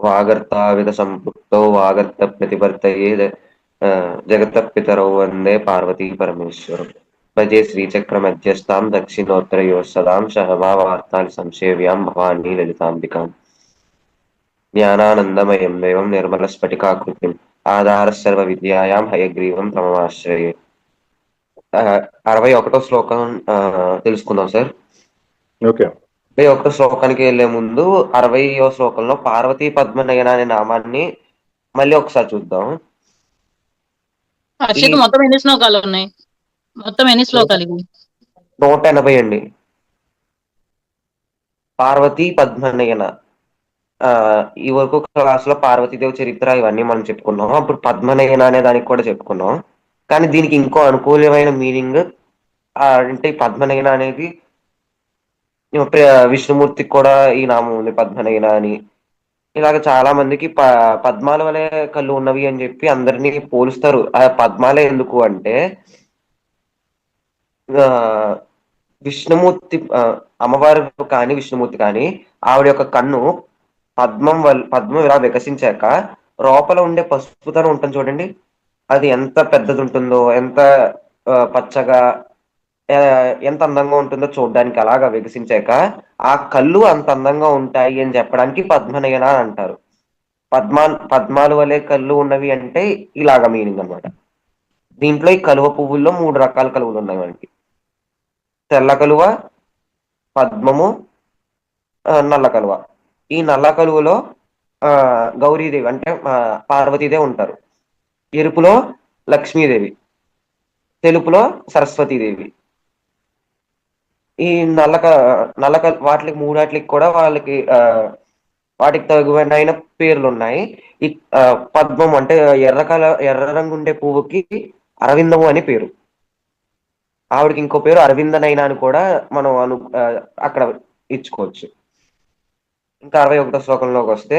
వాగర్తావిద సంపృక్తౌ వాగర్త ప్రతివర్తయే జగత పితరౌ వందే పార్వతీ పరమేశ్వరం. భజే శ్రీచక్ర మధ్యస్థాం దక్షిణోత్తరయోः సదాం సహభావార్తాలి సంసేవ్యాం భవానీ లలితాంబికాం. జ్ఞానానందమయం దేవం నిర్మలస్ఫటికాకృతిం ఆధార సర్వ విద్యాయాం హయగ్రీవం తమమాశ్రయే. 61వ శ్లోకం తెలుసుకుందాం సార్. ఓకే. 61వ శ్లోకానికి వెళ్లే ముందు 60వ శ్లోకంలో పార్వతీ పద్మనయన అనే నామాన్ని మళ్ళీ ఒకసారి చూద్దాం. హర్షిత్ మొత్తం ఎన్ని శ్లోకాలు ఉన్నాయి? మొత్తం ఎన్ని శ్లోకాలు ఇవి? 180 అండి. పార్వతీ పద్మనయన. ఈ వరకు క్లాస్ లో పార్వతీదేవి చరిత్ర ఇవన్నీ మనం చెప్పుకున్నాం. అప్పుడు పద్మనయన అనే దానికి కూడా చెప్పుకున్నాం. కానీ దీనికి ఇంకో అనుకూలమైన మీనింగ్ అంటే పద్మనయన అనేది విష్ణుమూర్తికి కూడా ఈ నామం ఉంది, పద్మనయన అని. ఇలాగ చాలా మందికి పద్మాల వలె కళ్ళు ఉన్నవి అని చెప్పి అందరినీ పోలుస్తారు. ఆ పద్మాలే ఎందుకు అంటే విష్ణుమూర్తి అమ్మవారు కానీ విష్ణుమూర్తి కానీ ఆవిడ యొక్క కన్ను పద్మం ఇలా వికసించాక లోపల ఉండే పసుపుతనం ఉంటుంది చూడండి, అది ఎంత పెద్దది ఉంటుందో, ఎంత పచ్చగా, ఎంత అందంగా ఉంటుందో చూడడానికి. అలాగా వికసించాక ఆ కళ్ళు అంత అందంగా ఉంటాయి అని చెప్పడానికి పద్మనయన అంటారు. పద్మాలు వలె కళ్ళు ఉన్నవి అంటే ఇలాగ మీనింగ్ అనమాట. దీంట్లో ఈ కలువ పువ్వుల్లో 3 రకాల కలువలు ఉన్నాయి మనకి. తెల్ల కలువ, పద్మము, నల్ల కలువ. ఈ నల్ల కలువలో గౌరీదేవి అంటే పార్వతీదేవి ఉంటారు. ఎరుపులో లక్ష్మీదేవి, తెలుపులో సరస్వతీదేవి. ఈ వాటికి మూడాట్లకి కూడా వాటికి తగిన పేర్లు ఉన్నాయి. ఈ పద్మం అంటే ఎర్ర రంగు ఉండే పువ్వుకి అరవిందము అని పేరు. ఆవిడకి ఇంకో పేరు అరవిందనైనా అని కూడా మనం అక్కడ ఇచ్చుకోవచ్చు. ఇంకా 61వ శ్లోకంలోకి వస్తే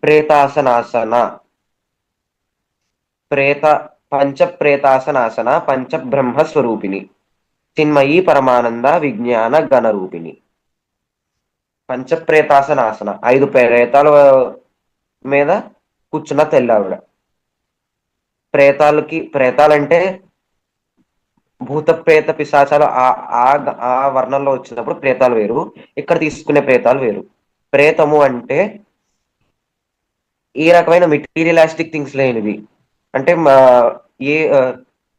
ప్రేతాసనాసన. పంచప్రేతాసనాసన పంచబ్రహ్మ స్వరూపిణి చిన్మయీ పరమానంద విజ్ఞాన గణరూపిణి. పంచప్రేతాసనాసన 5 ప్రేతాల మీద కూర్చున్న తెల్ల ఆవిడ. ప్రేతాలంటే భూత ప్రేత పిశాచాలు ఆ వర్ణంలో వచ్చినప్పుడు ప్రేతాలు వేరు, ఇక్కడ తీసుకునే ప్రేతాలు వేరు. ప్రేతము అంటే ఏ రకమైన మెటీరియలిస్టిక్ థింగ్స్ లేనిది, అంటే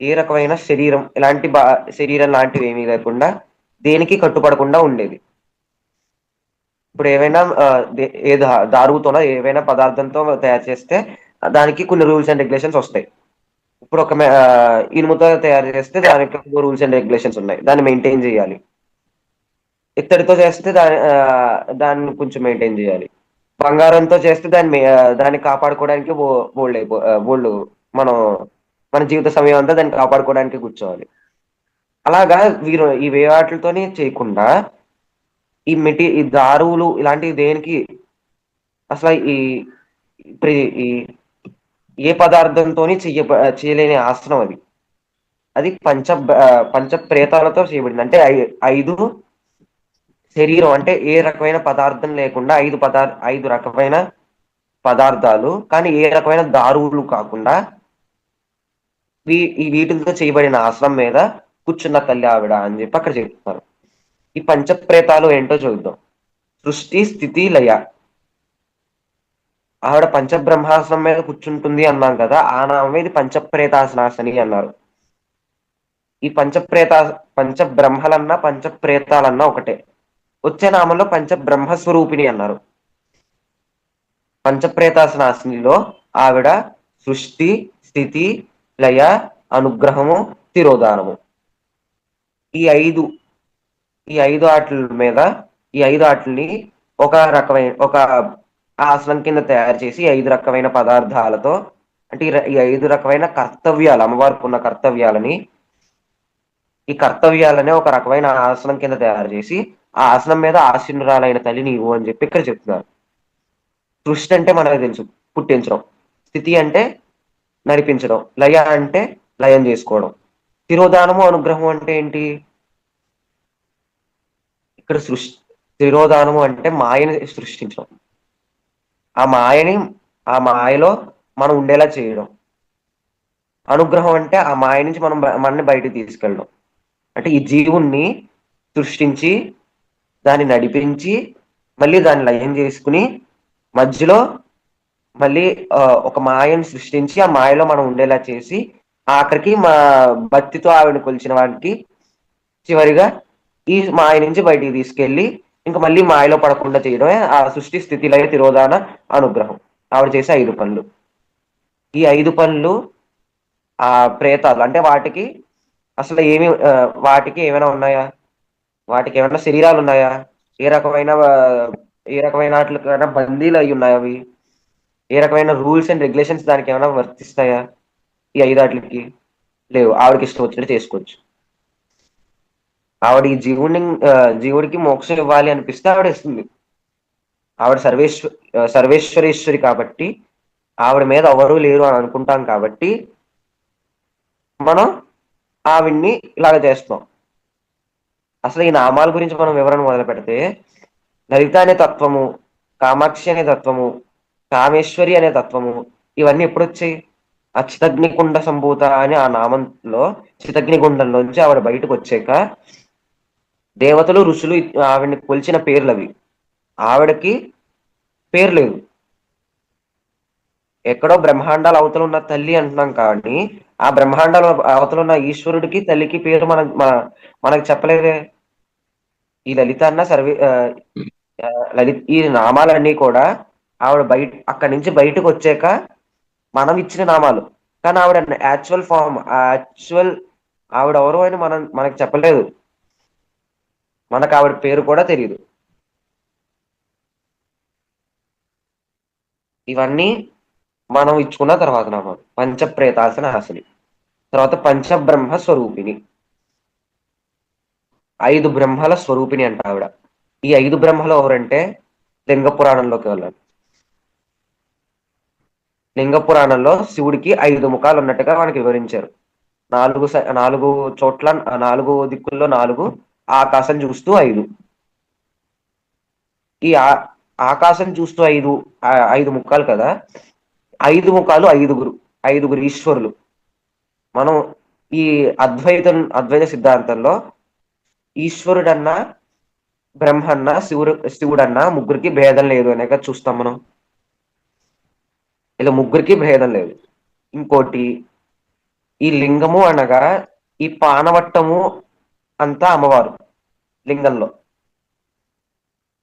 ఏ రకమైన శరీరం శరీరం లాంటివి ఏమీ లేకుండా దేనికి కట్టుపడకుండా ఉండేది. ఇప్పుడు ఏవైనా దారుతోనో ఏవైనా పదార్థంతో తయారు చేస్తే దానికి కొన్ని రూల్స్ అండ్ రెగ్యులేషన్స్ వస్తాయి. ఇప్పుడు ఒక ఇనుముతో తయారు చేస్తే దానికి రూల్స్ అండ్ రెగ్యులేషన్స్ ఉన్నాయి, దాన్ని మెయింటైన్ చేయాలి. ఇత్తడితో చేస్తే దాన్ని కొంచెం మెయింటైన్ చేయాలి. బంగారంతో చేస్తే దాన్ని కాపాడుకోవడానికి బోల్డ్ మన జీవిత సమయం అంతా దాన్ని కాపాడుకోవడానికి కూర్చోవాలి. అలాగా వీరు ఈ వాటితోనే చేయకుండా ఈ దారువులు ఇలాంటివి దేనికి అసలు ఏ పదార్థంతో చేయలేని ఆసనం అది పంచ ప్రేతాలతో చేయబడింది. అంటే 5 శరీరం అంటే ఏ రకమైన పదార్థం లేకుండా 5 రకమైన పదార్థాలు, కానీ ఏ రకమైన దారువులు కాకుండా వీటితో చేయబడిన ఆసనం మీద కూర్చున్న తల్లి ఆవిడ అని చెప్పి అక్కడ చెప్తున్నారు. ఈ పంచప్రేతాలు ఏంటో చూద్దాం. సృష్టి, స్థితి, లయ. ఆవిడ పంచబ్రహ్మాసనం మీద కూర్చుంటుంది అన్నాం కదా, ఆ నామం ఇది పంచప్రేతాసనాసని అన్నారు. ఈ పంచబ్రహ్మలన్నా పంచప్రేతాలన్నా ఒకటే. వచ్చే నామంలో పంచబ్రహ్మస్వరూపిణి అన్నారు. పంచప్రేతాసనాసనిలో ఆవిడ సృష్టి, స్థితి, లయ, అనుగ్రహము, తిరోధానము, ఈ ఐదు ఆటల్ని ఒక ఆసనం కింద తయారు చేసి 5 రకమైన పదార్థాలతో, అంటే ఈ 5 రకమైన కర్తవ్యాలు, అమ్మవారికి ఉన్న కర్తవ్యాలని, ఈ కర్తవ్యాలనే ఒక రకమైన ఆసనం కింద తయారు చేసి ఆ ఆసనం మీద ఆసీనురాలైన తల్లి నీవు అని చెప్పి ఇక్కడ చెప్తున్నారు. సృష్టి అంటే మనకు తెలుసు, పుట్టించడం. స్థితి అంటే నడిపించడం. లయ అంటే లయం చేసుకోవడం. తిరోధానము, అనుగ్రహం అంటే ఏంటి? ఇక్కడ తిరోధానము అంటే మాయని సృష్టించడం. ఆ మాయని ఆ మాయలో మనం ఉండేలా చేయడం. అనుగ్రహం అంటే ఆ మాయ నుంచి మనల్ని బయటికి తీసుకెళ్ళడం. అంటే ఈ జీవుణ్ణి సృష్టించి దాన్ని నడిపించి మళ్ళీ దాన్ని లయం చేసుకుని మధ్యలో మళ్ళీ ఒక మాయను సృష్టించి ఆ మాయలో మనం ఉండేలా చేసి ఆఖరికి మా భక్తితో ఆవిడని కొలిచిన వాడికి చివరిగా ఈ మాయ నుంచి బయటికి తీసుకెళ్లి ఇంకా మళ్ళీ మాయలో పడకుండా చేయడమే ఆ సృష్టి స్థితి లయ తిరోధాన అనుగ్రహం. ఆవిడ చేసే 5 పనులు. ఈ 5 పనులు ఆ ప్రేతాలు అంటే వాటికి అసలు వాటికి ఏమైనా ఉన్నాయా? వాటికి ఏమైనా శరీరాలు ఉన్నాయా? ఏ రకమైన వాటికైనా బందీలు అయి ఉన్నాయా అవి? ఏ రకమైన రూల్స్ అండ్ రెగ్యులేషన్స్ దానికి ఏమైనా వర్తిస్తాయా? ఈ 5 వాటికి లేవు. ఆవిడకి ఇష్టం వచ్చినట్టు చేసుకోవచ్చు. ఆవిడ ఈ జీవుడికి మోక్షం ఇవ్వాలి అనిపిస్తే ఆవిడ ఇస్తుంది. ఆవిడ సర్వేశ్వరేశ్వరి కాబట్టి ఆవిడ మీద ఎవరూ లేరు అని అనుకుంటాం కాబట్టి మనం ఆవిడ్ని ఇలాగ చేస్తాం. అసలు ఈ నామాల గురించి మనం వివరణ మొదలు పెడితే లలిత అనే తత్వము, కామాక్షి అనే తత్వము, కామేశ్వరి అనే తత్వము ఇవన్నీ ఎప్పుడు వచ్చాయి? ఆ చితగ్నికుండ సంభూత అని ఆ నామంలో చితగ్నిగుండంలోంచి ఆవిడ బయటకు వచ్చాక దేవతలు ఋషులు ఆవిడని కొలిచిన పేర్లు అవి. ఆవిడకి పేరు లేదు. ఎక్కడో బ్రహ్మాండాల అవతల ఉన్న తల్లి అంటున్నాం కానీ ఆ బ్రహ్మాండాల అవతల ఉన్న ఈశ్వరుడికి తల్లికి పేరు మనకు చెప్పలేదే. ఈ లలిత అన్న ఈ నామాలన్నీ కూడా ఆవిడ అక్కడి నుంచి బయటకు వచ్చాక మనం ఇచ్చిన నామాలు. కానీ ఆవిడ యాక్చువల్ ఆవిడ ఎవరు అని మనకు చెప్పలేదు. మనకు ఆవిడ పేరు కూడా తెలియదు. ఇవన్నీ మనం ఇచ్చుకున్న తర్వాత నామాలు. పంచప్రేతాసన హాసిని, తర్వాత పంచబ్రహ్మ స్వరూపిణి, 5 బ్రహ్మల స్వరూపిణి అంట ఆవిడ. ఈ 5 బ్రహ్మలు ఎవరంటే లింగ పురాణంలోకి వెళ్ళాలి. లింగ పురాణంలో శివుడికి 5 ముఖాలు ఉన్నట్టుగా మనకి వివరించారు. 4 చోట్ల 4 దిక్కుల్లో 4, ఆకాశం చూస్తూ 5. ఈ ఆకాశం చూస్తూ 5 ముఖాలు కదా. 5 ముఖాలు 5గురు ఈశ్వరులు. మనం ఈ అద్వైత సిద్ధాంతంలో ఈశ్వరుడన్నా బ్రహ్మన్నా శివుడన్నా ముగ్గురికి భేదం లేదు అనేక చూస్తాం మనం. ఇలా ముగ్గురికి భేదం లేదు. ఇంకోటి, ఈ లింగము అనగా ఈ పానవట్టము అంతా అమ్మవారు లింగంలో.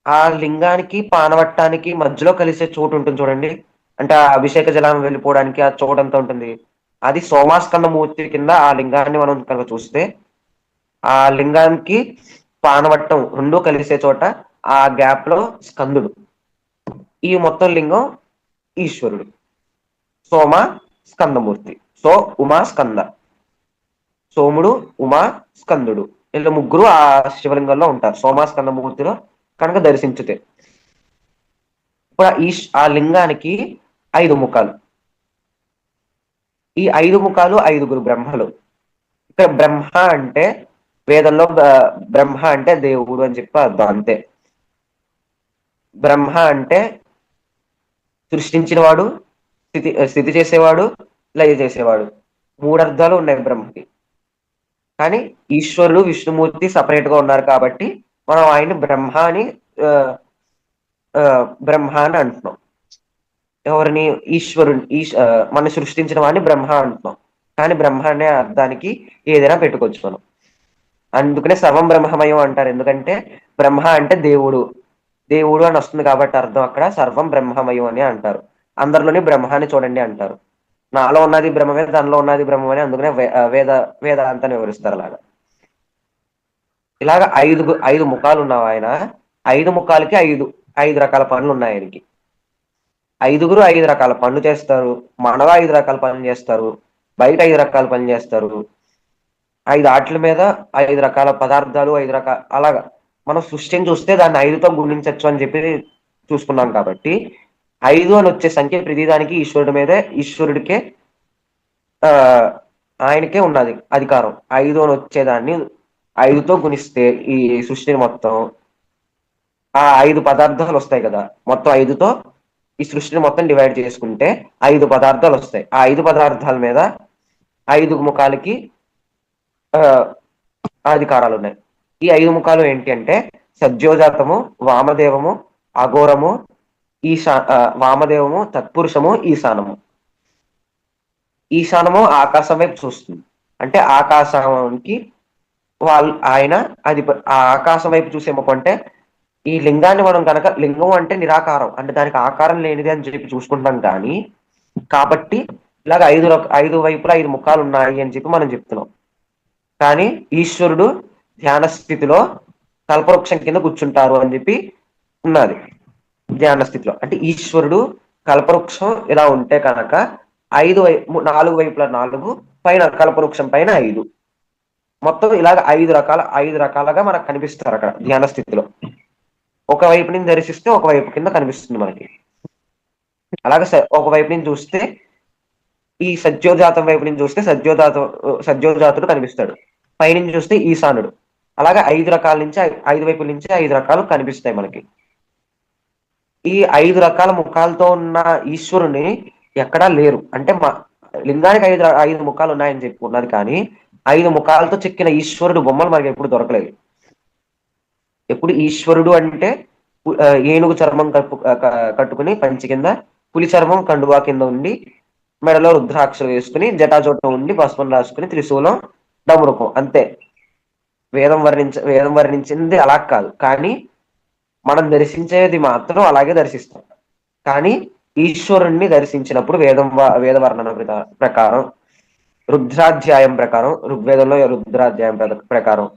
ఆ లింగానికి పానవట్టానికి మధ్యలో కలిసే చోటు ఉంటుంది చూడండి. అంటే ఆ అభిషేక జలం వెళ్ళిపోవడానికి ఆ చోటు అంతా ఉంటుంది. అది సోమాస్కంద మూర్తి కింద ఆ లింగాన్ని మనం కనుక చూస్తే ఆ లింగానికి పానవట్టం రెండు కలిసే చోట ఆ గ్యాప్ లో స్కందుడు. ఈ మొత్తం లింగం ఈశ్వరుడు. సోమ స్కందమూర్తి. ఉమా స్కంద. సోముడు, ఉమా, స్కందుడు వీళ్ళు ముగ్గురు ఆ శివలింగంలో ఉంటారు సోమాస్కందమూర్తిలో కనుక దర్శించితే. ఇప్పుడు ఆ లింగానికి 5 ముఖాలు. ఈ 5 ముఖాలు 5గురు బ్రహ్మలు. ఇక్కడ బ్రహ్మ అంటే వేదంలో బ్రహ్మ అంటే దేవుడు అని చెప్పి అర్థం అంతే. బ్రహ్మ అంటే సృష్టించిన వాడు, స్థితి చేసేవాడు, లయ చేసేవాడు. 3 అర్థాలు ఉన్నాయి బ్రహ్మకి. కానీ ఈశ్వరుడు విష్ణుమూర్తి సపరేట్ గా ఉన్నారు కాబట్టి మనం ఆయన్ని బ్రహ్మ అని అంటున్నాం. ఎవరిని? ఈశ్వరుని. మనం సృష్టించిన వాడిని బ్రహ్మ అంటున్నాం. కానీ బ్రహ్మ అనే అర్థానికి ఏదైనా పెట్టుకోవచ్చు మనం. అందుకనే సర్వం బ్రహ్మమయం అంటారు. ఎందుకంటే బ్రహ్మ అంటే దేవుడు అని వస్తుంది కాబట్టి అర్థం అక్కడ సర్వం బ్రహ్మమయం అని అంటారు. అందరిలోని బ్రహ్మాన్ని చూడండి అంటారు. నాలో ఉన్నది బ్రహ్మమే, దానిలో ఉన్నది బ్రహ్మమే. అందుకనే వేదాంతాన్ని వివరిస్తారు అలాగా. ఇలాగ 5 ముఖాలు ఉన్నావు ఆయన. 5 ముఖాలకి 5 రకాల పనులు ఉన్నాయి ఆయనకి. 5గురు 5 రకాల పనులు చేస్తారు. మనవ 5 రకాల పనులు చేస్తారు. బయట 5 రకాల పనులు చేస్తారు. 5 ఆటల మీద 5 రకాల పదార్థాలు, 5 రకాల అలాగా మనం సృష్టిని చూస్తే దాన్ని 5తో గుణించవచ్చు అని చెప్పి చూసుకున్నాం. కాబట్టి 5 అని వచ్చే సంఖ్య ప్రతిదానికి ఈశ్వరుడికే ఆయనకే ఉన్నది అధికారం. 5 అని వచ్చేదాన్ని 5తో గుణిస్తే ఈ సృష్టిని మొత్తం ఆ 5 పదార్థాలు వస్తాయి కదా. మొత్తం 5తో ఈ సృష్టిని మొత్తం డివైడ్ చేసుకుంటే 5 పదార్థాలు వస్తాయి. ఆ 5 పదార్థాల మీద 5 ముఖాలకి ఆ, అధికారాలు ఉన్నాయి. ఈ 5 ముఖాలు ఏంటి అంటే సద్యోజాతము, వామదేవము, అఘోరము, వామదేవము, తత్పురుషము, ఈశానము. ఈశానము ఆకాశం వైపు చూస్తుంది. అంటే ఆకాశానికి ఆయన అది ఆ ఆకాశం వైపు చూసే ముఖం. అంటే ఈ లింగాన్ని మనం కనుక, లింగం అంటే నిరాకారం, అంటే దానికి ఆకారం లేనిది అని చెప్పి చూసుకుంటాం. కానీ కాబట్టి ఇలాగ 5 వైపులా 5 ముఖాలు ఉన్నాయి అని చెప్పి మనం చెప్తున్నాం. కానీ ఈశ్వరుడు ధ్యాన స్థితిలో కల్పవృక్షం కింద కూర్చుంటారు అని చెప్పి ఉన్నది. ధ్యాన స్థితిలో అంటే ఈశ్వరుడు కల్పవృక్షం ఇలా ఉంటే కనుక 4 వైపుల 4, పైన కల్పవృక్షం పైన 5, మొత్తం ఇలాగ 5 రకాలుగా మనకు కనిపిస్తారు అక్కడ ధ్యాన స్థితిలో. ఒక వైపు నుంచి దర్శిస్తే ఒక వైపు కింద కనిపిస్తుంది మనకి. అలాగే ఒక వైపు నుంచి చూస్తే ఈ సత్యోజాతం వైపు నుంచి చూస్తే సత్యోజాతుడు కనిపిస్తాడు. పైనుంచి చూస్తే ఈశానుడు. అలాగే 5 రకాల నుంచి 5 వైపుల నుంచి 5 రకాలు కనిపిస్తాయి మనకి. ఈ 5 రకాల ముఖాలతో ఉన్న ఈశ్వరుని ఎక్కడా లేరు. అంటే లింగానికి 5 ముఖాలు ఉన్నాయని చెప్పుకున్నది, కానీ 5 ముఖాలతో చెక్కిన ఈశ్వరుడు బొమ్మలు మనకి ఎప్పుడు దొరకలేదు. ఎప్పుడు ఈశ్వరుడు అంటే ఏనుగు చర్మం కట్టుకుని పంచి కింద, పులి చర్మం కండువా కింద ఉండి, మెడలో రుద్రాక్షలు వేసుకుని, జటాజోటం ఉండి, భస్మం రాసుకుని, త్రిశూలం, డమరుకం, అంతే. వేదం వర్ణించింది అలా కాదు. కానీ మనం దర్శించేది మాత్రం అలాగే దర్శిస్తాం. కానీ ఈశ్వరుణ్ణి దర్శించినప్పుడు వేద వర్ణన ప్రకారం, రుద్రాధ్యాయం ప్రకారం, ఋగ్వేదంలో రుద్రాధ్యాయం ప్రకారం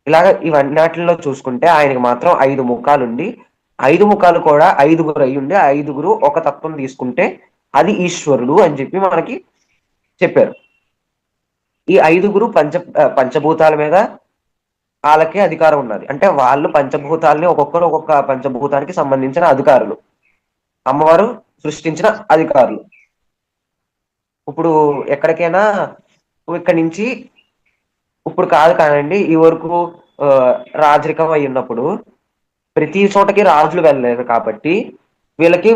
ఇలాగ ఇవన్నిటిలో చూసుకుంటే ఆయనకి మాత్రం 5 ముఖాలుండి, 5 ముఖాలు కూడా 5గురు అయ్యుండి, 5గురు ఒక తత్వం తీసుకుంటే అది ఈశ్వరుడు అని చెప్పి మనకి చెప్పారు. ఈ 5గురు పంచభూతాల మీద వాళ్ళకే అధికారం ఉన్నది. అంటే వాళ్ళు పంచభూతాలని ఒక్కొక్కరు ఒక్కొక్క పంచభూతానికి సంబంధించిన అధికారులు, అమ్మవారు సృష్టించిన అధికారులు. ఇప్పుడు ఎక్కడికైనా ఇక్కడి నుంచి ఇప్పుడు కాదు కానండి, ఈ వరకు రాజరికం అయి ఉన్నప్పుడు ప్రతి చోటకి రాజులు వెళ్ళలేదు. కాబట్టి వీళ్ళకి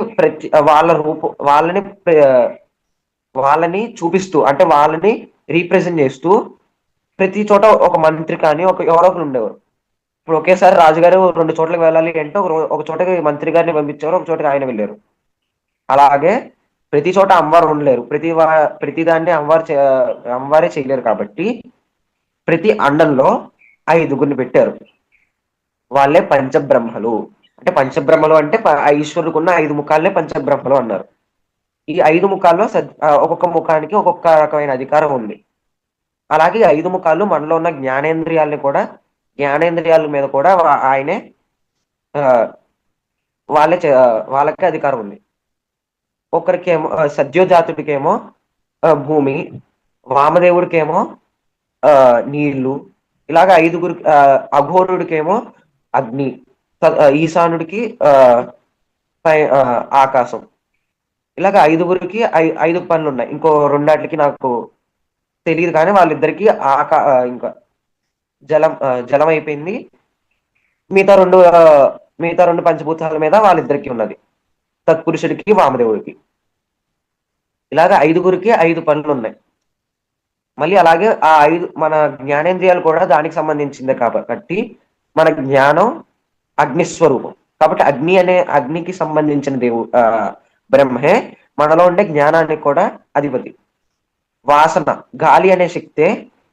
వాళ్ళని చూపిస్తూ, అంటే వాళ్ళని రీప్రజెంట్ చేస్తూ ప్రతి చోట ఒక మంత్రి కానీ ఎవరో ఒకరు ఉండేవారు. ఇప్పుడు ఒకేసారి రాజుగారు 2 చోట్లకి వెళ్ళాలి అంటే ఒక చోటకి మంత్రి గారిని పంపించారు, ఒక చోటకి ఆయన వెళ్ళారు. అలాగే ప్రతి చోట అమ్మవారు ఉండలేరు, ప్రతి దాన్ని అమ్మవారే చేయలేరు. కాబట్టి ప్రతి అండంలో 5గురిని పెట్టారు. వాళ్ళే పంచబ్రహ్మలు. అంటే పంచబ్రహ్మలు అంటే ఈశ్వరుడికి ఉన్న 5 ముఖాలనే పంచబ్రహ్మలు అన్నారు. ఈ 5 ముఖాల్లో ఒక్కొక్క ముఖానికి ఒక్కొక్క రకమైన అధికారం ఉంది. అలాగే 5 ముఖాలు మనలో ఉన్న జ్ఞానేంద్రియాల మీద కూడా ఆయనే వాళ్ళకే అధికారం ఉంది. ఒకరికేమో సద్యోజాతుడికేమో భూమి, వామదేవుడికేమో నీళ్లు, ఇలాగ 5గురు, అఘోరుడికేమో అగ్ని, ఈశానుడికి ఆకాశం. ఇలాగ 5గురికి 5 పనులు ఉన్నాయి. ఇంకో 2 నాకు తెలియదు, కానీ వాళ్ళిద్దరికి ఇంకా జలం అయిపోయింది. మిగతా రెండు పంచభూతాల మీద వాళ్ళిద్దరికి ఉన్నది, తత్పురుషుడికి, వామదేవుడికి. ఇలాగ 5గురికి 5 పనులు ఉన్నాయి. మళ్ళీ అలాగే ఆ 5 మన జ్ఞానేంద్రియాలు కూడా దానికి సంబంధించిందే. కాబట్టి మన జ్ఞానం అగ్నిస్వరూపం. కాబట్టి అగ్నికి సంబంధించిన బ్రహ్మే మనలో ఉండే జ్ఞానానికి కూడా అధిపతి. వాసన, గాలి అనే శక్తే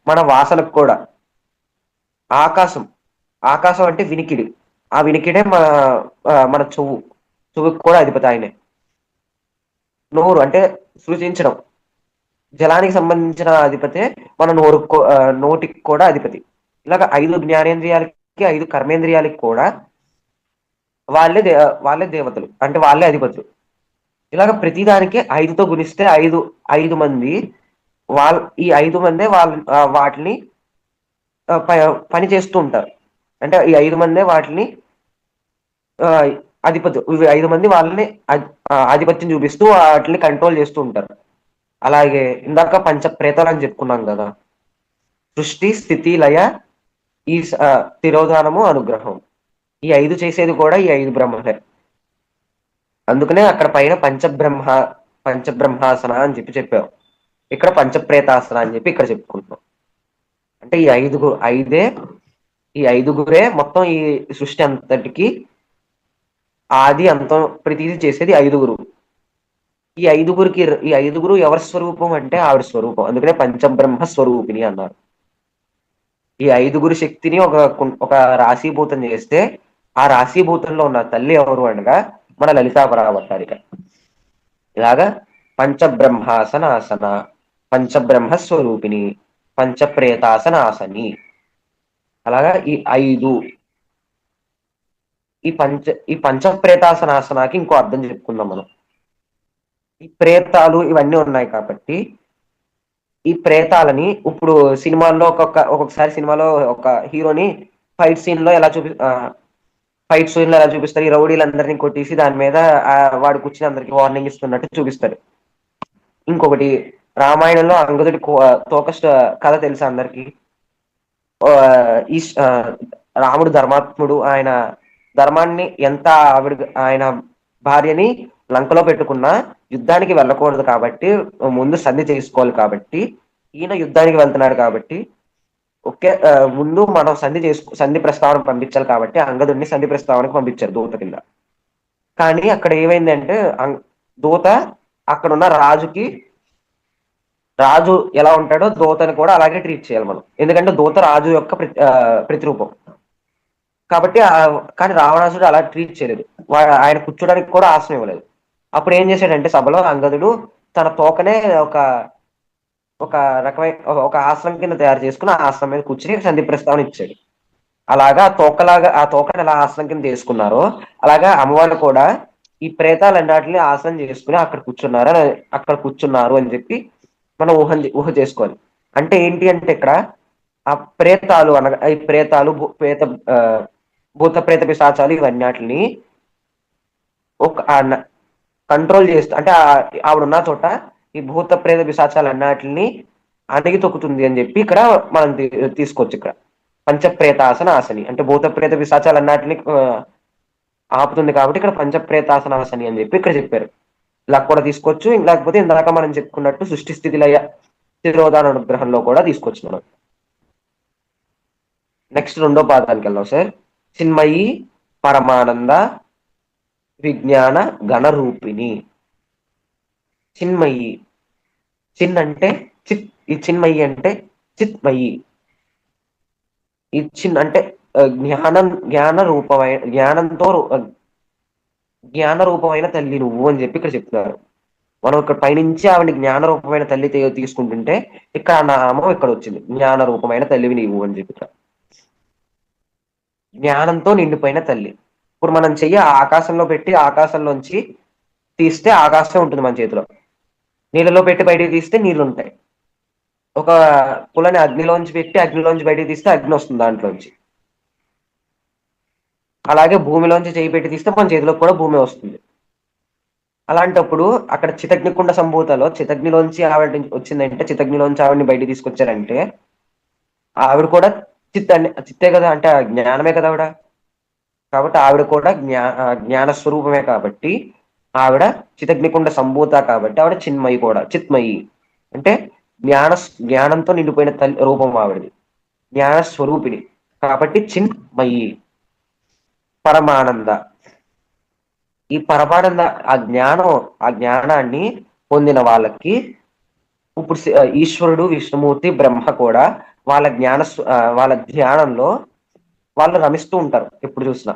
మన వాసనకు కూడా. ఆకాశం అంటే వినికిడి, ఆ వినికిడే మన చెవుకు కూడా అధిపతి ఆయనే. నోరు అంటే సృజించడం, జలానికి సంబంధించిన అధిపతే మన నోటికి కూడా అధిపతి. ఇలాగ 5 జ్ఞానేంద్రియాలకి 5 కర్మేంద్రియాలకి కూడా వాళ్ళే దేవతలు, అంటే వాళ్ళే అధిపతులు. ఇలాగ ప్రతిదానికి 5తో గుణిస్తే 5 మంది ఈ 5 మందే వాటిని పని చేస్తూ ఉంటారు. అంటే ఈ 5 మందే వాటిని ఇవి 5 మంది వాళ్ళని ఆధిపత్యం చూపిస్తూ వాటిని కంట్రోల్ చేస్తూ ఉంటారు. అలాగే ఇందాక పంచ ప్రేతాలు అని చెప్పుకున్నాం కదా, సృష్టి, స్థితి, లయ, ఈ తిరోధానము, అనుగ్రహం. ఈ 5 చేసేది కూడా ఈ 5 బ్రహ్మలే. అందుకనే అక్కడ పైన పంచబ్రహ్మాసన అని చెప్పావు. ఇక్కడ పంచప్రేతాసన అని చెప్పి ఇక్కడ చెప్పుకుంటున్నాం. అంటే ఈ ఐదుగురే మొత్తం ఈ సృష్టి అంతటికి ఆది అంతం ప్రతిదీ చేసేది ఐదుగురు. ఈ ఐదుగురు ఎవరి స్వరూపం అంటే ఆవిడ స్వరూపం. అందుకనే పంచబ్రహ్మ స్వరూపిణి అన్నారు. ఈ ఐదుగురు శక్తిని ఒక రాశీభూతం చేస్తే ఆ రాశీభూతంలో ఉన్న తల్లి ఎవరు అనగా మన లలితా పరావతారిక. ఇలాగా పంచబ్రహ్మాసన ఆసన, పంచబ్రహ్మ స్వరూపిణి, పంచప్రేతాసన ఆసని. అలాగా ఈ పంచప్రేతాసనాసనాకి ఇంకో అర్థం చెప్పుకుందాం మనం. ఈ ప్రేతాలు ఇవన్నీ ఉన్నాయి కాబట్టి ఈ ప్రేతాలని ఇప్పుడు సినిమాల్లో ఒక్కొక్కసారి సినిమాలో ఒక హీరోని ఫైట్ సీన్ లో ఎలా చూపిస్తారు, ఈ రౌడీలందరినీ కొట్టేసి దాని మీద వాడు కూర్చుని అందరికి వార్నింగ్ ఇస్తున్నట్టు చూపిస్తారు. ఇంకొకటి రామాయణంలో అంగదుడి తోక కథ తెలుసా అందరికి. రాముడు ధర్మాత్ముడు. ఆయన ధర్మాన్ని ఎంత ఆయన భార్యని లంకలో పెట్టుకున్నా యుద్ధానికి వెళ్ళకూడదు కాబట్టి ముందు సంధి చేసుకోవాలి కాబట్టి ఈయన యుద్ధానికి వెళ్తున్నాడు కాబట్టి ముందు మనం సంధి ప్రస్తావన పంపించాలి కాబట్టి అంగదుడిని సంధి ప్రస్తావనకు పంపించారు దూత కింద. కానీ అక్కడ ఏమైందంటే దూత అక్కడున్న రాజు ఎలా ఉంటాడో దూతని కూడా అలాగే ట్రీట్ చేయాలి మనం. ఎందుకంటే దూత రాజు యొక్క ప్రతిరూపం కాబట్టి. కానీ రావణాసుడు అలా ట్రీట్ చేయలేదు. ఆయన కూర్చోడానికి కూడా ఆసనం ఇవ్వలేదు. అప్పుడు ఏం చేశాడంటే సభలో అంగదుడు తన తోకనే ఒక రకమైన ఒక ఆసనం కింద తయారు చేసుకుని ఆ ఆసనం మీద కూర్చుని సంధి ప్రస్తావన ఇచ్చాడు. అలాగా ఆ తోకని ఎలా ఆసనం కింద చేసుకున్నారో అలాగా అమ్మవారు కూడా ఈ ప్రేతాలన్నిటిని ఆసనం చేసుకుని అక్కడ కూర్చున్నారు అని చెప్పి మనం ఊహ చేసుకోవాలి. అంటే ఏంటి అంటే ఇక్కడ ఆ ప్రేతాలు అనగా ఈ ప్రేతాలు భూత ప్రేత పిశాచాలు ఇవన్నిటిని ఒక కంట్రోల్ చేస్తూ అంటే ఆవిడున్న చోట ఈ భూత ప్రేత పిశాచాలు అన్నిటిని అణిగి తొక్కుతుంది అని చెప్పి ఇక్కడ మనం తీసుకోవచ్చు. ఇక్కడ పంచప్రేతాసన ఆసని అంటే భూత ప్రేత పిశాచాలు అన్నిటిని ఆపుతుంది కాబట్టి ఇక్కడ పంచప్రేతాసన ఆసని అని చెప్పి ఇక్కడ చెప్పారు. ఇలా కూడా తీసుకోవచ్చు. లేకపోతే ఇందాక మనం చెప్పుకున్నట్టు సృష్టి స్థితి లయ తిరోధాన అనుగ్రహంలో కూడా తీసుకోవచ్చు మనం. నెక్స్ట్ రెండో పాదానికి వెళ్దాం సార్. చిన్మయి పరమానంద విజ్ఞాన గణరూపిణి. చిన్మయి, చిన్ అంటే చిత్, ఈ చిన్మయి అంటే చిత్మయి. ఈ చిన్ అంటే జ్ఞాన రూపమైన తల్లి నువ్వు అని చెప్పి ఇక్కడ చెప్తున్నారు. మనం ఇక్కడ పైనుంచి ఆవిడ జ్ఞాన రూపమైన తల్లి తీసుకుంటుంటే ఇక్కడ నామం ఇక్కడ వచ్చింది, జ్ఞాన రూపమైన తల్లివి నీవు అని చెప్పి. జ్ఞానంతో నిండిపోయిన తల్లి. ఇప్పుడు మనం చెయ్యి ఆకాశంలో పెట్టి ఆకాశంలోంచి తీస్తే ఆకాశం ఉంటుంది మన చేతిలో. నీళ్ళలో పెట్టి బయటికి తీస్తే నీళ్ళు ఉంటాయి. ఒక పులని అగ్నిలోంచి పెట్టి అగ్నిలోంచి బయటికి తీస్తే అగ్ని వస్తుంది దాంట్లోంచి. అలాగే భూమిలోంచి చేయి పెట్టి తీస్తే మన చేతిలో కూడా భూమి వస్తుంది. అలాంటప్పుడు అక్కడ చితగ్నికుండ సంభూతలో చితగ్నిలోంచి ఆవిడ వచ్చిందంటే చితగ్నిలోంచి ఆవిడని బయటికి తీసుకొచ్చారంటే ఆవిడ కూడా చిత్తే కదా, అంటే జ్ఞానమే కదా ఆవిడ. కాబట్టి ఆవిడ కూడా జ్ఞాన స్వరూపమే కాబట్టి ఆవిడ చితగ్నికుండ సంభూత కాబట్టి ఆవిడ చిన్మయి కూడా చిత్మయి. అంటే జ్ఞానంతో నిండిపోయిన తల్లి రూపం ఆవిడది, జ్ఞాన స్వరూపిణి కాబట్టి చిన్మయి. పరమానంద, ఈ పరమానంద ఆ జ్ఞానాన్ని పొందిన వాళ్ళకి ఇప్పుడు ఈశ్వరుడు విష్ణుమూర్తి బ్రహ్మ కూడా వాళ్ళ ధ్యానంలో వాళ్ళు రమిస్తూ ఉంటారు. ఎప్పుడు చూసినా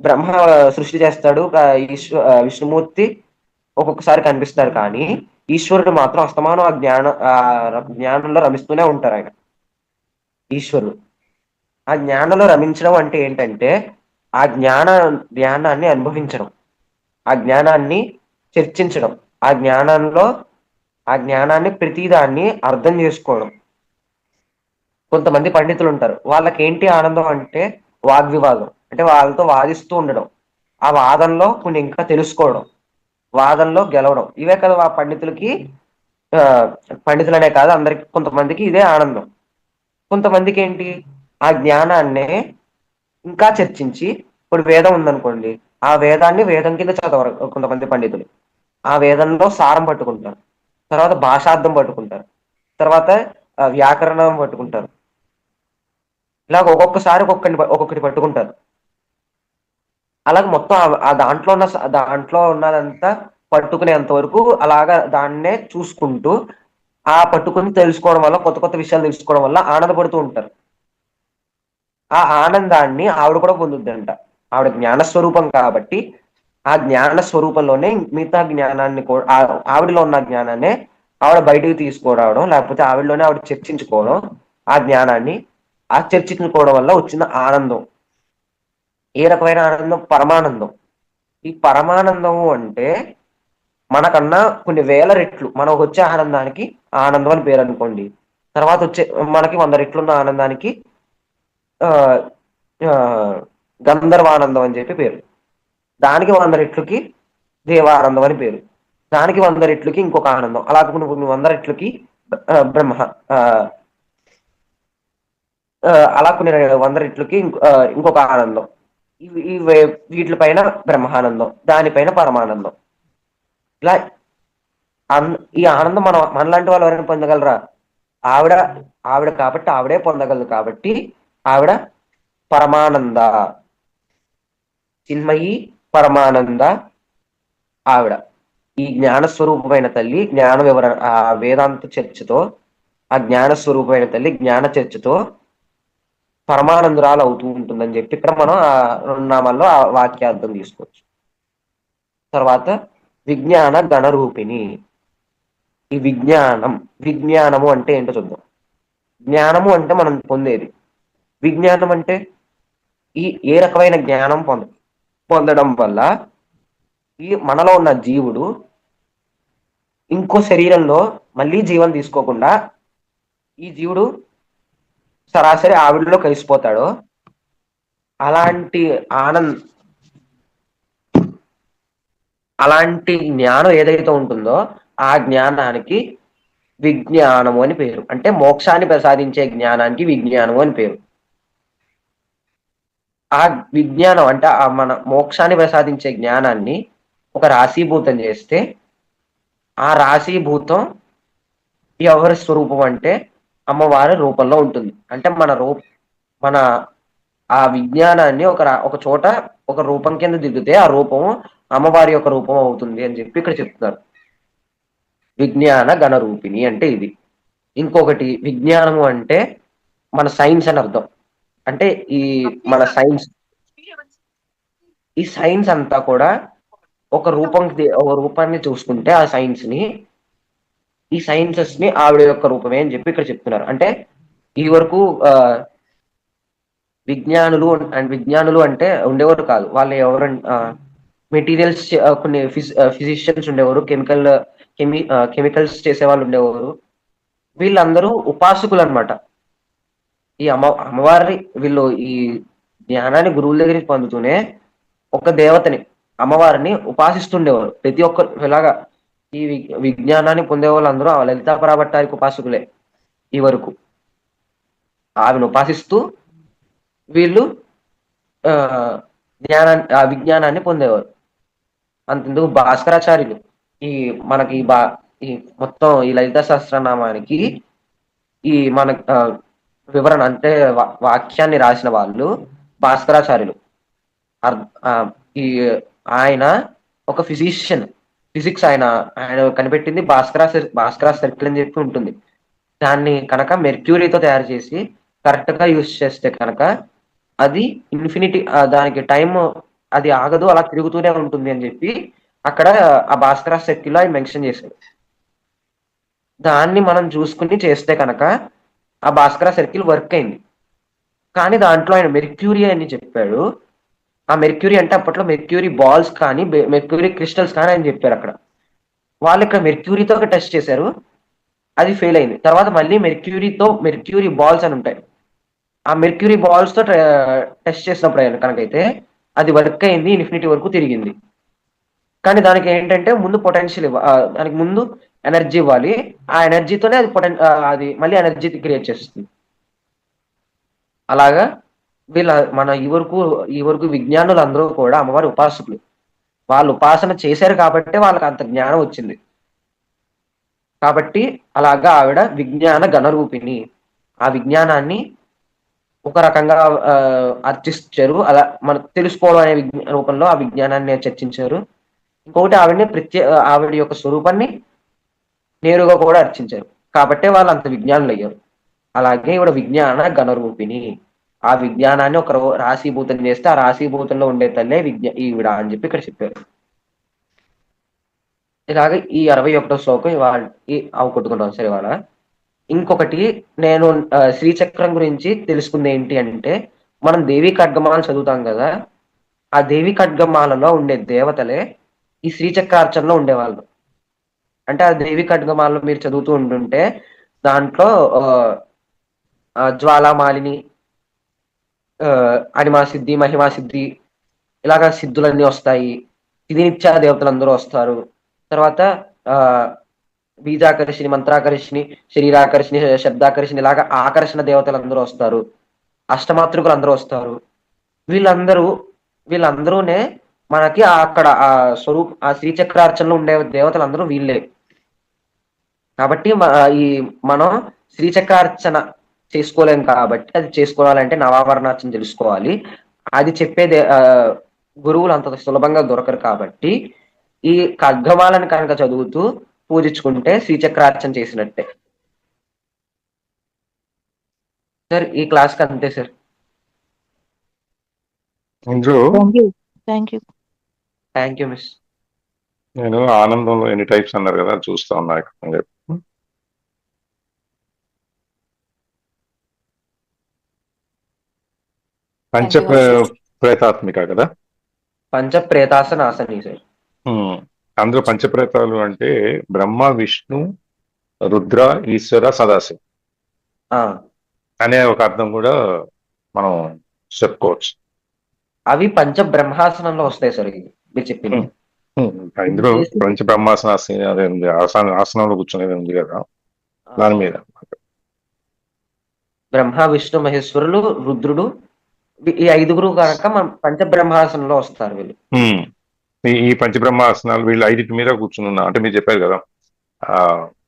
బ్రహ్మ సృష్టి చేస్తాడు, విష్ణుమూర్తి ఒక్కొక్కసారి కనిపిస్తారు, కానీ ఈశ్వరుడు మాత్రం అస్తమానం జ్ఞానంలో రమిస్తూనే ఉంటారు. ఆయన ఈశ్వరుడు ఆ జ్ఞానంలో రమించడం అంటే ఏంటంటే ఆ జ్ఞానాన్ని అనుభవించడం, ఆ జ్ఞానాన్ని చర్చించడం, ఆ జ్ఞానాన్ని ప్రతిదాన్ని అర్థం చేసుకోవడం. కొంతమంది పండితులు ఉంటారు, వాళ్ళకి ఏంటి ఆనందం అంటే వాగ్వివాదం, అంటే వాళ్ళతో వాదిస్తూ ఉండడం, ఆ వాదనలో కొన్ని ఇంకా తెలుసుకోవడం, వాదనలో గెలవడం. ఇవే కదా ఆ పండితులకి, పండితులనే కాదు అందరికి, కొంతమందికి ఇదే ఆనందం. కొంతమందికి ఏంటి ఆ జ్ఞానాన్నే ఇంకా చర్చించి, ఇప్పుడు వేదం ఉందనుకోండి, ఆ వేదాన్ని వేదం కింద చదవరు కొంతమంది పండితులు. ఆ వేదంలో సారం పట్టుకుంటారు. తర్వాత భాషార్థం పట్టుకుంటారు. తర్వాత వ్యాకరణం పట్టుకుంటారు. ఇలాగ ఒక్కొక్కసారి ఒక్కొక్కటి పట్టుకుంటారు. అలాగే మొత్తం ఆ దాంట్లో ఉన్నదంతా పట్టుకునేంత వరకు అలాగా దాన్నే చూసుకుంటూ ఆ పట్టుకుని తెలుసుకోవడం వల్ల, కొత్త కొత్త విషయాలు తెలుసుకోవడం వల్ల ఆనందపడుతూ ఉంటారు. ఆ ఆనందాన్ని ఆవిడ కూడా పొందుద్దంట. ఆవిడ జ్ఞానస్వరూపం కాబట్టి ఆ జ్ఞాన స్వరూపంలోనే మిగతా జ్ఞానాన్ని కూడా ఆవిడలో ఉన్న జ్ఞానాన్ని ఆవిడ బయటికి తీసుకురావడం, లేకపోతే ఆవిడలోనే ఆవిడ చర్చించుకోవడం, ఆ జ్ఞానాన్ని ఆ చర్చించుకోవడం వల్ల వచ్చిన ఆనందం. ఏ రకమైన ఆనందం? పరమానందం. ఈ పరమానందము అంటే మనకన్నా కొన్ని వేల రెట్లు మనకు వచ్చే ఆనందానికి ఆనందం అని పేరు అనుకోండి. తర్వాత వచ్చే మనకి 100 రెట్లున్న ఆనందానికి ఆ ఆ గంధర్వానందం అని చెప్పి పేరు. దానికి 100 రెట్లకి దేవానందం అని పేరు. దానికి 100 రెట్లకి ఇంకొక ఆనందం. అలా కొన్ని 100 రెట్లకి బ్రహ్మ. ఆ, ఆ, అలా కొన్ని 100 రెట్లకి ఇంకొక ఆనందం. వీటిపైన బ్రహ్మానందం, దానిపైన పరమానందం. ఇలా ఈ ఆనందం మనలాంటి వాళ్ళు ఎవరైనా పొందగలరా? ఆవిడ ఆవిడ కాబట్టి ఆవిడే పొందగలదు కాబట్టి ఆవిడ పరమానంద, చిన్మయి పరమానంద ఆవిడ. ఈ జ్ఞాన స్వరూపమైన తల్లి జ్ఞాన వివరణ ఆ వేదాంత చర్చతో, ఆ జ్ఞాన స్వరూపమైన తల్లి జ్ఞాన చర్చతో పరమానందురాలు అవుతూ ఉంటుందని చెప్పి ఇక్కడ మనం ఆ 2 నామాల్లో ఆ వాక్యార్థం తీసుకోవచ్చు. తర్వాత విజ్ఞాన గణరూపిణి. ఈ విజ్ఞానము అంటే ఏంటో చూద్దాం. జ్ఞానము అంటే మనం పొందేది. విజ్ఞానం అంటే ఏ రకమైన జ్ఞానం పొందడం వల్ల ఈ మనలో ఉన్న జీవుడు ఇంకో శరీరంలో మళ్ళీ జీవం తీసుకోకుండా ఈ జీవుడు సరాసరి ఆవిడలో కలిసిపోతాడో అలాంటి ఆనంద్ అలాంటి జ్ఞానం ఏదైతే ఉంటుందో ఆ జ్ఞానానికి విజ్ఞానము అని పేరు. అంటే మోక్షాన్ని ప్రసాదించే జ్ఞానానికి విజ్ఞానము అని పేరు. ఆ విజ్ఞానం అంటే ఆ మన మోక్షాన్ని ప్రసాదించే జ్ఞానాన్ని ఒక రాశీభూతం చేస్తే ఆ రాశీభూతం ఎవరి స్వరూపం అంటే అమ్మవారి రూపంలో ఉంటుంది. అంటే మన ఆ విజ్ఞానాన్ని ఒక చోట ఒక రూపం కింద దిద్దితే ఆ రూపం అమ్మవారి యొక్క రూపం అవుతుంది అని చెప్పి ఇక్కడ చెప్తున్నారు. విజ్ఞాన గణరూపిణి అంటే ఇది. ఇంకొకటి విజ్ఞానము అంటే మన సైన్స్ అని అర్థం. అంటే మన సైన్స్ ఈ సైన్స్ అంతా కూడా ఒక రూపాన్ని చూసుకుంటే ఈ సైన్సెస్ ని ఆవిడ యొక్క రూపమే అని చెప్పి ఇక్కడ చెప్తున్నారు. అంటే ఈ వరకు విజ్ఞానులు అంటే ఉండేవారు కాదు. వాళ్ళు ఎవరు మెటీరియల్స్ కొన్ని ఫిజిషియన్స్ ఉండేవారు, కెమికల్స్ చేసే వాళ్ళు ఉండేవారు. వీళ్ళందరూ ఉపాసకులు అనమాట. ఈ అమ్మవారిని వీళ్ళు ఈ జ్ఞానాన్ని గురువుల దగ్గర నుంచి పొందుతూనే ఒక దేవతని అమ్మవారిని ఉపాసిస్తుండేవారు. ప్రతి ఒక్కరు ఇలాగా ఈ విజ్ఞానాన్ని పొందే వాళ్ళందరూ ఆ లలితా పరాభట్టారికి ఉపాసకులే ఈ వరకు. ఆవిని ఉపాసిస్తూ వీళ్ళు ఆ ఆ విజ్ఞానాన్ని పొందేవారు. అంతెందుకు భాస్కరాచార్యులు ఈ మనకి ఈ మొత్తం ఈ లలిత సహస్రనామానికి ఈ మన వివరణ అంటే వాక్యాన్ని రాసిన వాళ్ళు భాస్కరాచార్యులు. ఈ ఆయన ఒక ఫిజిషియన్, ఫిజిక్స్ ఆయన కనిపెట్టింది భాస్కర సర్కిల్ అని చెప్పి ఉంటుంది. దాన్ని కనుక మెర్క్యూరీతో తయారు చేసి కరెక్ట్ గా యూజ్ చేస్తే కనుక అది ఇన్ఫినిటీ, దానికి టైం అది ఆగదు, అలా తిరుగుతూనే ఉంటుంది అని చెప్పి అక్కడ ఆ భాస్కర సర్కిల్ ఆయన మెన్షన్ చేశాడు. దాన్ని మనం చూసుకుని చేస్తే కనుక ఆ భాస్కర సర్కిల్ వర్క్ అయింది. కానీ దాంట్లో ఆయన మెర్క్యూరీ అని చెప్పాడు. ఆ మెర్క్యూరీ అంటే అప్పట్లో మెర్క్యూరీ బాల్స్ కానీ మెర్క్యూరీ క్రిస్టల్స్ కానీ అని చెప్పారు అక్కడ. వాళ్ళు ఇక్కడ మెర్క్యూరీతో ఒక టెస్ట్ చేశారు, అది ఫెయిల్ అయింది. తర్వాత మళ్ళీ మెర్క్యూరీ బాల్స్ అని ఉంటాయి. ఆ మెర్క్యూరీ బాల్స్ తో టెస్ట్ చేసినప్పుడు కనుకైతే అది వర్క్ అయింది, ఇన్ఫినిటీ వరకు తిరిగింది. కానీ దానికి ఏంటంటే ముందు పొటెన్షియల్ దానికి ముందు ఎనర్జీ ఇవ్వాలి. ఆ ఎనర్జీతోనే అది మళ్ళీ ఎనర్జీ క్రియేట్ చేస్తుంది. అలాగా మన ఈ వరకు విజ్ఞానులు అందరూ కూడా అమ్మవారి ఉపాసకులు. వాళ్ళు ఉపాసన చేశారు కాబట్టి వాళ్ళకి అంత జ్ఞానం వచ్చింది. కాబట్టి అలాగా ఆవిడ విజ్ఞాన గణరూపిణి. ఆ విజ్ఞానాన్ని ఒక రకంగా అర్చిస్తారు. అలా మనకు తెలుసుకోవడం అనే రూపంలో ఆ విజ్ఞానాన్ని చర్చించారు. ఇంకొకటి ఆవిడ యొక్క స్వరూపాన్ని నేరుగా కూడా అర్చించారు. కాబట్టే వాళ్ళు అంత విజ్ఞానులు అయ్యారు. అలాగే ఈవిడ విజ్ఞాన గణరూపిణి. ఆ విజ్ఞానాన్ని ఒక రాశీభూతం చేస్తే ఆ రాశీభూతంలో ఉండే తల్లే ఈవిడ అని చెప్పి ఇక్కడ చెప్పారు. ఇలాగే ఈ 61వ శ్లోకం ఇవాళ కొట్టుకుంటాం సరే ఇవాళ. ఇంకొకటి నేను శ్రీచక్రం గురించి తెలుసుకుంది ఏంటి అంటే, మనం దేవి ఖడ్గమాల చదువుతాం కదా, ఆ దేవి ఖడ్గమాలలో ఉండే దేవతలే ఈ శ్రీచక్రార్చనలో ఉండేవాళ్ళు. అంటే ఆ దేవి ఖడ్గమాలలో మీరు చదువుతూ ఉంటుంటే దాంట్లో జ్వాలామాలిని, అనిమా సిద్ధి, మహిమా సిద్ధి, ఇలాగా సిద్ధులన్నీ వస్తాయి. సిద్ధినిత్యా దేవతలందరూ వస్తారు. తర్వాత ఆ బీజాకర్షిణి, మంత్రాకర్షిణి, శరీరాకర్షిణి, శబ్దాకర్షిణి, ఇలాగా ఆకర్షణ దేవతలందరూ వస్తారు. అష్టమాతృకులు అందరూ వస్తారు. వీళ్ళందరూనే మనకి అక్కడ ఆ శ్రీచక్రార్చనలో ఉండే దేవతలందరూ వీళ్ళే. కాబట్టి మనం శ్రీచక్రార్చన చేసుకోలేం కాబట్టి అది చేసుకోవాలంటే నవావరణార్చన తెలుసుకోవాలి. అది చెప్పేది గురువులు అంత సులభంగా దొరకరు కాబట్టి ఈ ఖడ్గమాలను కనుక చదువుతూ పూజించుకుంటే శ్రీచక్రార్చన చేసినట్టే. సార్ ఈ క్లాస్కి అంతే సార్. Thank you miss. నేను ఆనందంలో ఎన్ని టైప్స్ అన్నారు కదా చూస్తా ఉన్నా. పంచ ప్రేతాత్మిక కదా, పంచప్రేతాసనాసని సార్. అందులో పంచప్రేతాలు అంటే బ్రహ్మ, విష్ణు, రుద్ర, ఈశ్వర, సదాశివ అనే ఒక అర్థం కూడా మనం చెప్పుకోవచ్చు. అవి పంచ బ్రహ్మాసనంలో వస్తాయి సార్ మీరు చెప్పింది. ఇందులో పంచ బ్రహ్మాసన ఆసనంలో కూర్చునేది ఉంది కదా, దాని మీద బ్రహ్మ, విష్ణు, మహేశ్వరులు, రుద్రుడు, ఈ 5గురు కనుక మన పంచబ్రహ్మాసనంలో వస్తారు వీళ్ళు. ఈ పంచబ్రహ్మాసనాలు వీళ్ళు 5 మీద కూర్చున్నా అంటే మీరు చెప్పారు కదా,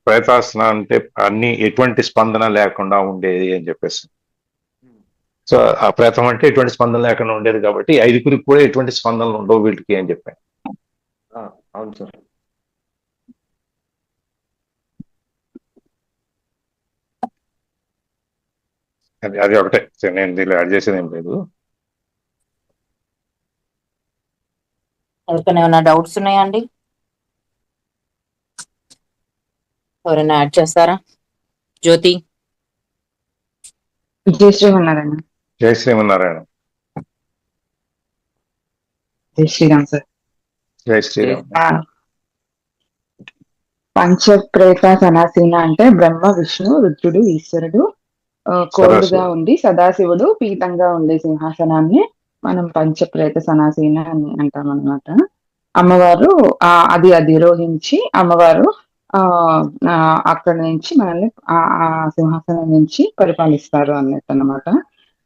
ప్రేతాసన అంటే అన్ని ఎటువంటి స్పందన లేకుండా ఉండేది అని చెప్పేసి. సో ఆ ప్రేతం అంటే ఎటువంటి స్పందన లేకుండా ఉండేది కాబట్టి 5గురికి కూడా ఎటువంటి స్పందనలు ఉండవు వీళ్ళకి అని చెప్పాను. అవును సార్. అది ఒకటే, నేను దీనిలో యాడ్ చేసేది ఏం లేదు. ఎవరికైనా ఏమైనా డౌట్స్ ఉన్నాయా అండి? ఎవరైనా యాడ్ చేస్తారా? జ్యోతి. జై శ్రీమన్నారాయణ. జై శ్రీమన్నారాయణ. జై శ్రీరామ్ సార్. జై శ్రీరామ్. పంచప్రేత సనాసీన అంటే బ్రహ్మ, విష్ణు, రుద్రుడు, ఈశ్వరుడు కోరుడుగా ఉండి సదాశివుడు పీఠంగా ఉండే సింహాసనాన్ని మనం పంచప్రేత సనాసీన అని అంటాం అన్నమాట. అమ్మవారు అది అధిరోహించి అమ్మవారు అక్కడ నుంచి మనల్ని ఆ సింహాసనం నుంచి పరిపాలిస్తారు అన్నట్టు అన్నమాట.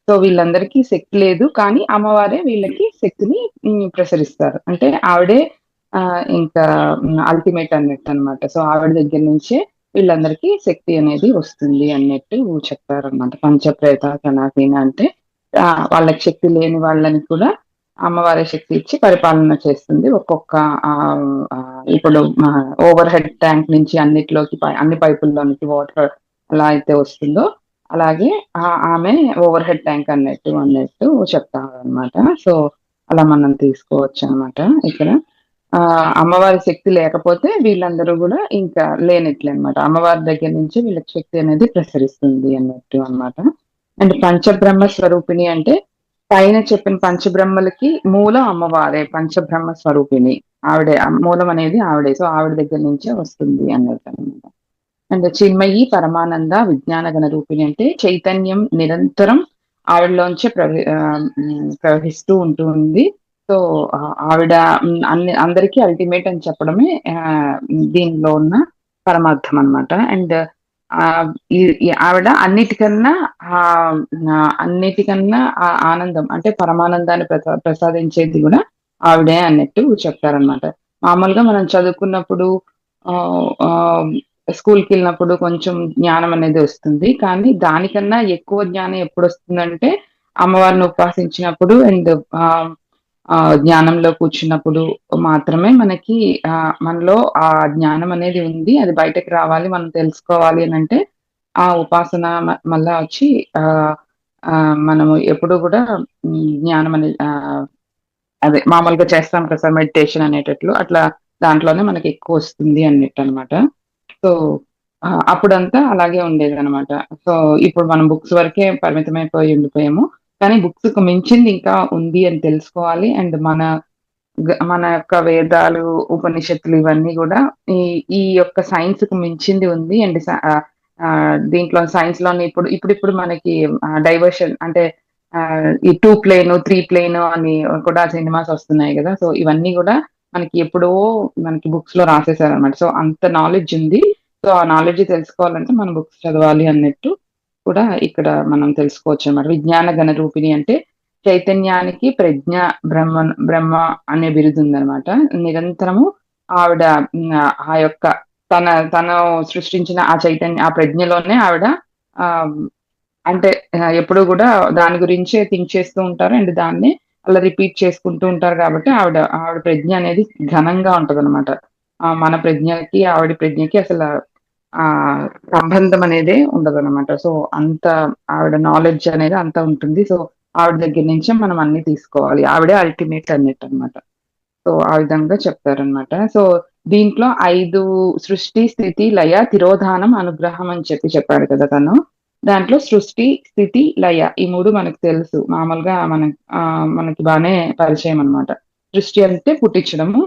సో వీళ్ళందరికీ శక్తి లేదు, కానీ అమ్మవారే వీళ్ళకి శక్తిని ప్రసరిస్తారు. అంటే ఆవిడే ఇంకా అల్టిమేట్ అన్నట్టు అనమాట. సో ఆవిడ దగ్గర నుంచే వీళ్ళందరికీ శక్తి అనేది వస్తుంది అన్నట్టు చెప్తారు అనమాట. పంచప్రేత సనాసీన అంటే వాళ్ళకి శక్తి లేని వాళ్ళని కూడా అమ్మవారి శక్తి ఇచ్చి పరిపాలన చేస్తుంది. ఒక్కొక్క ఇప్పుడు ఓవర్ హెడ్ ట్యాంక్ నుంచి అన్ని పైపుల్లోనికి వాటర్ ఎలా అయితే వస్తుందో అలాగే ఆమె ఓవర్ హెడ్ ట్యాంక్ అన్నట్టు చెప్తారు అనమాట. సో అలా మనం తీసుకోవచ్చు అనమాట. ఇక్కడ అమ్మవారి శక్తి లేకపోతే వీళ్ళందరూ కూడా ఇంకా లేనట్లే అనమాట. అమ్మవారి దగ్గర నుంచి వీళ్ళకి శక్తి అనేది ప్రసరిస్తుంది అన్నట్టు అనమాట. అండ్ పంచబ్రహ్మ స్వరూపిణి అంటే పైన చెప్పిన పంచబ్రహ్మలకి మూలం అమ్మవారే. పంచబ్రహ్మ స్వరూపిణి ఆవిడే, మూలం అనేది ఆవిడే. సో ఆవిడ దగ్గర నుంచే వస్తుంది అన్నట్టు అనమాట. అండ్ చిన్మయి, పరమానంద, విజ్ఞాన గణ రూపిణి అంటే చైతన్యం నిరంతరం ఆవిడలోంచే ప్రవహిస్తూ ఉంటుంది. సో ఆవిడ అందరికీ అల్టిమేట్ అని చెప్పడమే దీనిలో ఉన్న పరమార్థం అనమాట. అండ్ ఆ ఆవిడ అన్నిటికన్నా ఆ ఆనందం అంటే పరమానందాన్ని ప్రసాదించేది కూడా ఆవిడే అన్నట్టు చెప్తారనమాట. మామూలుగా మనం చదువుకున్నప్పుడు ఆ ఆ స్కూల్కి వెళ్ళినప్పుడు కొంచెం జ్ఞానం అనేది వస్తుంది. కానీ దానికన్నా ఎక్కువ జ్ఞానం ఎప్పుడు వస్తుందంటే అమ్మవారిని ఉపాసించినప్పుడు అండ్ జ్ఞానంలో కూర్చున్నప్పుడు మాత్రమే మనకి మనలో ఆ జ్ఞానం అనేది ఉంది. అది బయటకు రావాలి, మనం తెలుసుకోవాలి అని అంటే ఆ ఉపాసన మళ్ళా వచ్చి ఆ ఆ మనము ఎప్పుడు కూడా జ్ఞానం అనేది అదే మామూలుగా చేస్తాం కదా సార్ మెడిటేషన్ అనేటట్లు అట్లా దాంట్లోనే మనకి ఎక్కువ వస్తుంది అన్నట్టు అనమాట. సో అప్పుడంతా అలాగే ఉండేది అనమాట. సో ఇప్పుడు మనం బుక్స్ వరకే పరిమితమైపోయి ఉండిపోయాము. కానీ బుక్స్ కు మించింది ఇంకా ఉంది అని తెలుసుకోవాలి. అండ్ మన యొక్క వేదాలు, ఉపనిషత్తులు ఇవన్నీ కూడా ఈ ఈ యొక్క సైన్స్ కు మించింది ఉంది. అండ్ దీంట్లో సైన్స్ లోని ఇప్పుడు మనకి డైవర్షన్ అంటే ఈ 2 ప్లేన్ 3 ప్లేన్ అని కూడా సినిమాస్ వస్తున్నాయి కదా. సో ఇవన్నీ కూడా మనకి ఎప్పుడో మనకి బుక్స్ లో రాసేసారనమాట. సో అంత నాలెడ్జ్ ఉంది. సో ఆ నాలెడ్జ్ తెలుసుకోవాలంటే మనం బుక్స్ చదవాలి అన్నట్టు కూడా ఇక్కడ మనం తెలుసుకోవచ్చు అన్నమాట. విజ్ఞాన గణ రూపిణి అంటే చైతన్యానికి ప్రజ్ఞ బ్రహ్మ అనే బిరుదు ఉందన్నమాట. నిరంతరము ఆవిడ ఆ యొక్క తను సృష్టించిన ఆ చైతన్య ఆ ప్రజ్ఞలోనే ఆవిడ ఆ అంటే ఎప్పుడు కూడా దాని గురించే థింక్ చేస్తూ ఉంటారు. అండ్ దాన్ని అలా రిపీట్ చేసుకుంటూ ఉంటారు కాబట్టి ఆవిడ ప్రజ్ఞ అనేది ఘనంగా ఉంటదన్నమాట. మన ప్రజ్ఞకి ఆవిడ ప్రజ్ఞకి అసలు ఆ సంబంధం అనేదే ఉండదన్నమాట. సో అంత ఆవిడ నాలెడ్జ్ అనేది అంత ఉంటుంది. సో ఆవిడ దగ్గర నుంచే మనం అన్ని తీసుకోవాలి. ఆవిడే అల్టిమేట్ అన్నట్టు అనమాట. సో ఆ విధంగా చెప్తారనమాట. సో దీంట్లో 5 సృష్టి, స్థితి, లయ, తిరోధానం, అనుగ్రహం అని చెప్పాడు కదా తను. దాంట్లో సృష్టి, స్థితి, లయ ఈ 3 మనకు తెలుసు. మామూలుగా మనకి బాగానే పరిచయం అనమాట. సృష్టి అంటే పుట్టించడము,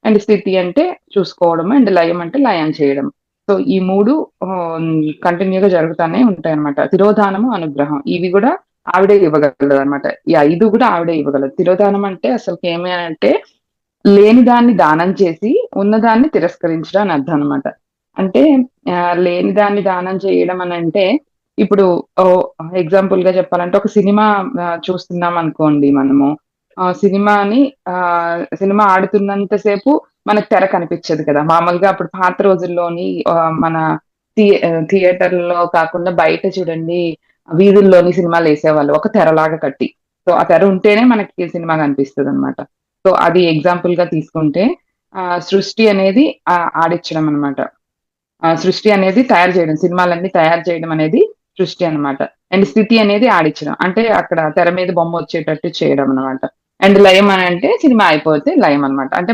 అండ్ స్థితి అంటే చూసుకోవడము, అండ్ లయం అంటే లయం చేయడం. సో ఈ 3 కంటిన్యూగా జరుగుతానే ఉంటాయి అనమాట. తిరోధానము, అనుగ్రహం ఇవి కూడా ఆవిడే ఇవ్వగలదు అనమాట. ఈ 5 కూడా ఆవిడే ఇవ్వగలదు. తిరోధానం అంటే అసలు ఏమి అంటే లేని దాన్ని దానం చేసి ఉన్నదాన్ని తిరస్కరించడం అని అర్థం అనమాట. అంటే లేని దాన్ని దానం చేయడం అని అంటే ఇప్పుడు ఎగ్జాంపుల్ గా చెప్పాలంటే ఒక సినిమా చూస్తున్నాం అనుకోండి మనము. సినిమా ఆడుతున్నంతసేపు మనకు తెర కనిపించదు కదా. మామూలుగా అప్పుడు పాత రోజుల్లోని మన థియేటర్లో కాకుండా బయట చూడండి వీధుల్లోని సినిమాలు వేసేవాళ్ళు ఒక తెరలాగా కట్టి. సో ఆ తెర ఉంటేనే మనకి సినిమా కనిపిస్తుంది అనమాట. సో అది ఎగ్జాంపుల్ గా తీసుకుంటే సృష్టి అనేది ఆడించడం అనమాట. సృష్టి అనేది తయారు చేయడం, సినిమాలన్నీ తయారు చేయడం అనేది సృష్టి అనమాట. అండ్ స్థితి అనేది ఆడించడం అంటే అక్కడ తెర మీద బొమ్మ వచ్చేటట్టు చేయడం అనమాట. అండ్ లయం అని అంటే సినిమా అయిపోతే లయం అనమాట. అంటే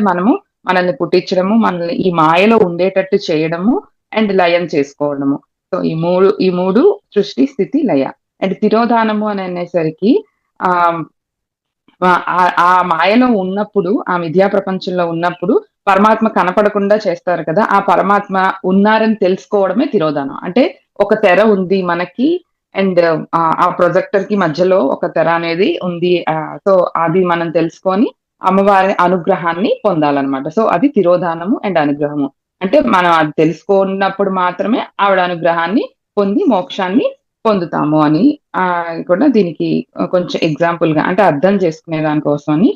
మనల్ని పుట్టించడము, మనల్ని ఈ మాయలో ఉండేటట్టు చేయడము, అండ్ లయం చేసుకోవడము. సో ఈ మూడు సృష్టి, స్థితి, లయ. అండ్ తిరోధానము అని అనేసరికి ఆ ఆ మాయలో ఉన్నప్పుడు, ఆ మిథ్యా ప్రపంచంలో ఉన్నప్పుడు పరమాత్మ కనపడకుండా చేస్తారు కదా. ఆ పరమాత్మ ఉన్నారని తెలుసుకోవడమే తిరోధానం. అంటే ఒక తెర ఉంది మనకి, అండ్ ఆ ప్రొజెక్టర్ కి మధ్యలో ఒక తెర అనేది ఉంది. సో అది మనం తెలుసుకొని అమ్మవారి అనుగ్రహాన్ని పొందాలన్నమాట. సో అది తిరోధానము అండ్ అనుగ్రహము. అంటే మనం అది తెలుసుకున్నప్పుడు మాత్రమే ఆవిడ అనుగ్రహాన్ని పొంది మోక్షాన్ని పొందుతాము అని కూడా దీనికి కొంచెం ఎగ్జాంపుల్ గా అంటే అర్థం చేసుకునే దానికోసం అని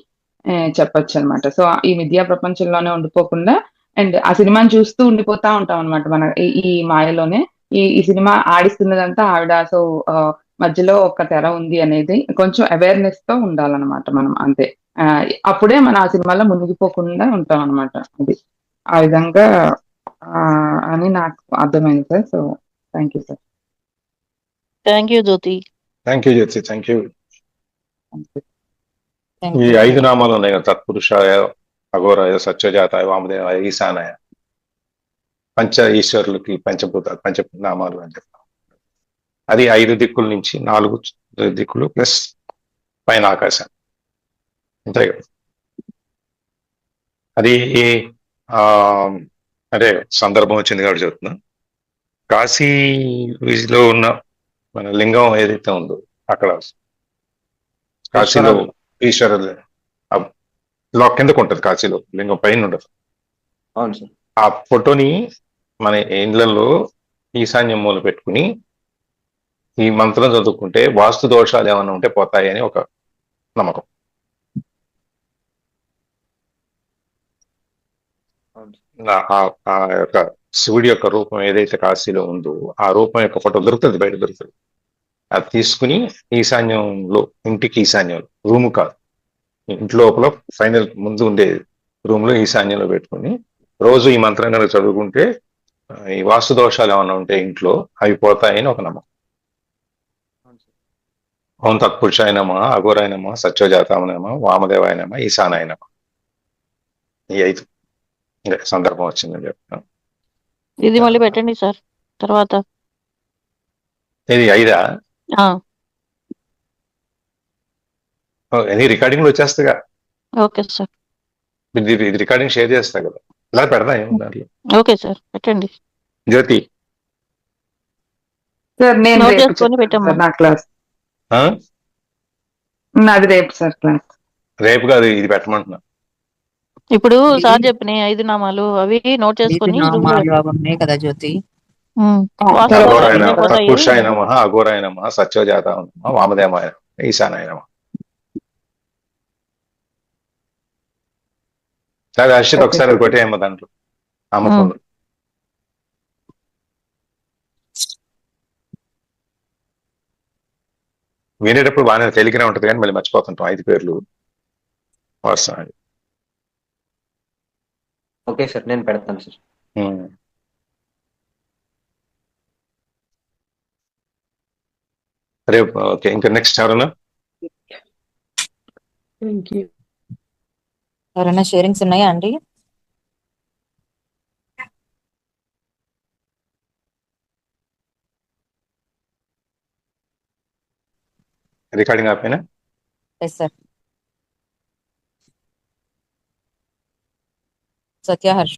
చెప్పొచ్చు అనమాట. సో ఈ మిథ్యా ప్రపంచంలోనే ఉండిపోకుండా అండ్ ఆ సినిమాని చూస్తూ ఉండిపోతా ఉంటాం అనమాట. మన ఈ మాయలోనే ఈ సినిమా ఆడిస్తున్నదంతా ఆవిడ. సో మధ్యలో ఒక తెర ఉంది అనేది కొంచెం అవేర్నెస్ తో ఉండాలన్నమాట మనం, అంతే. అప్పుడే మనం ఆ సినిమాలో మునిగిపోకుండా ఉంటాం అనమాట. అది ఆ విధంగా అని నాకు అర్థమైంది sir. So thank you sir. Thank you Jyothi. Thank you Jyothi, thank you. Thank ఈ you. 5 నామాలు ఉన్నాయి కదా, తత్పురుషాయ, అఘోరాయ, సత్యజాతాయ, వామదేవాయ, ఈశానాయ, పంచ ఈశ్వరులకి పంచనామాలు అని చెప్తాం. అది 5 దిక్కుల నుంచి 4 దిక్కులు ప్లస్ పైన ఆకాశం, అంతే కదా. అది అంటే సందర్భం వచ్చింది కాబట్టి చెప్తున్నా. కాశీలో ఉన్న మన లింగం ఏదైతే ఉందో అక్కడ కాశీలో ఈశ్వరుడు కిందకు ఉంటుంది. కాశీలో లింగం పైన ఉండదు. అవును సార్. ఆ ఫోటోని మన ఇండ్లలో ఈశాన్యం మూల పెట్టుకుని ఈ మంత్రం చదువుకుంటే వాస్తు దోషాలు ఏమైనా ఉంటే పోతాయి అని ఒక నమ్మకం. ఆ యొక్క శివుడి యొక్క రూపం ఏదైతే కాశీలో ఉందో ఆ రూపం యొక్క ఫోటో దొరుకుతుంది, బయట దొరుకుతుంది. అది తీసుకుని ఈశాన్యంలో, ఇంటికి ఈశాన్యంలో, రూము కాదు, ఇంటి లోపల ఫైనల్ ముందు ఉండే రూమ్ లో ఈశాన్యంలో పెట్టుకుని రోజు ఈ మంత్రం కనుక చదువుకుంటే ఈ వాస్తు దోషాలు ఏమైనా ఉంటే ఇంట్లో అవి పోతాయని ఒక నమ్మకం. ఓం తత్పురుషాయ నమః, అఘోరాయ నమః, సత్యోజాతాయ నమః, వామదేవాయ నమః, ఈశానాయ నమః. ఈ 5 సందర్భం వచ్చిందని చెప్తాను. ఇది మళ్ళీ పెట్టండి సార్ తర్వాత. ఇది 5 ఆ, ఎనీ రికార్డింగ్ వచ్చేస్తాగా. Okay sir. ఇది రికార్డింగ్ షేర్ చేస్తా కదా, ఇలా పెడదా ఏమో దాంట్లో. ఓకే సార్ పెట్టండి. జ్యోతి సార్ నేను నోట్ రేపు చేసుకొని చెప్తాను పెట్టమ్మా. సార్ నా క్లాస్. ఆ? నాది రేపు సార్ క్లాస్. రేపు కాదు, ఇది పెట్టమంటున్నా. ఇప్పుడు సార్ చెప్పిన 5 నామాలు అవి నోట్ చేసుకొని నామాలు అవి ఉన్నాయి కదా జ్యోతి. వాస్తు తర్వాత అఘోరాయ దోషాలు నమః, పోతాయి. తత్పురుషాయ నమః, అఘోరాయ నమః, సత్యోజాతాయ నమః, వామదేవాయ నమః, ఈశానాయ నమః. అది హర్షిత్ ఒకసారి అది కొట్టేయమ్మ దాంట్లో అమ్మకంలో. వినేటప్పుడు బాగానే తేలికనే ఉంటుంది కానీ మళ్ళీ మర్చిపోతుంటాం 5 పేర్లు వరుస. ఓకే సార్, నేను పెడతాను సార్. రేపు ఓకే. ఇంకా నెక్స్ట్ ఎవరన్నా? ఎవరైనా షేరింగ్స్ ఉన్నాయా అండి? రికార్డింగ్ ఆపేనా? Yes sir. సత్య హర్ష్.